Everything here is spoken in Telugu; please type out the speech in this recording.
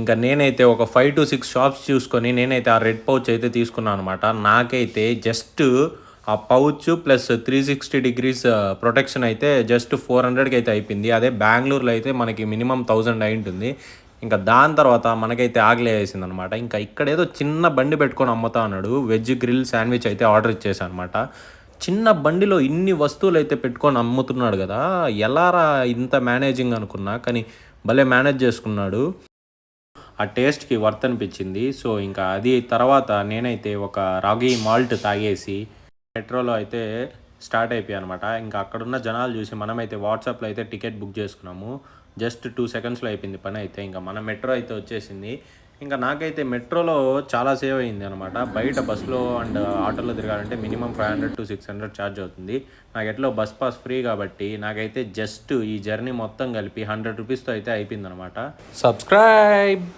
ఇంకా నేనైతే ఒక 5-6 షాప్స్ చూసుకొని నేనైతే ఆ రెడ్ పౌచ్ అయితే తీసుకున్నాను అనమాట. నాకైతే జస్ట్ ఆ పౌచ్ ప్లస్ 360 డిగ్రీస్ ప్రొటెక్షన్ అయితే జస్ట్ 400కి అయితే అయిపోయింది. అదే బెంగుళూరులో అయితే మనకి మినిమమ్ 1000 అయ్యుంటుంది. ఇంకా దాని తర్వాత మనకైతే ఆకలేసేసిందనమాట. ఇంకా ఇక్కడేదో చిన్న బండి పెట్టుకొని అమ్ముతా అన్నాడు. వెజ్ గ్రిల్ శాండ్విచ్ అయితే ఆర్డర్ ఇచ్చేసా అనమాట. చిన్న బండిలో ఇన్ని వస్తువులైతే పెట్టుకొని అమ్ముతున్నాడు గదా! ఎలారా ఇంత మేనేజింగ్ అనుకున్నా. కానీ భలే మేనేజ్ చేసుకున్నాడు. ఆ టేస్ట్‌కి వర్త్ అనిపించింది. సో, ఇంకా అది తర్వాత నేనైతే ఒక రాగి మాల్ట్ తాగేసి మెట్రోలో అయితే స్టార్ట్ అయిపోయానమాట. ఇంకా అక్కడున్న జనాలు చూసి మనమైతే వాట్సాప్‌లో అయితే టికెట్ బుక్ చేసుకున్నాము. జస్ట్ 2 సెకండ్స్‌లో అయిపోయింది పనైతే. ఇంక మన మెట్రో అయితే వచ్చేసింది. ఇంకా నాకైతే మెట్రోలో చాలా సేవ్ అయిందనమాట. బయట బస్సులో అండ్ ఆటోలో తిరగాలంటే మినిమమ్ 500-600 ఛార్జ్ అవుతుంది. నాకెట్లో బస్ పాస్ ఫ్రీ కాబట్టి నాకైతే జస్ట్ ఈ జర్నీ మొత్తం కలిపి 100 రూపీస్‌తో అయితే అయిపోయిందనమాట. సబ్స్క్రైబ్.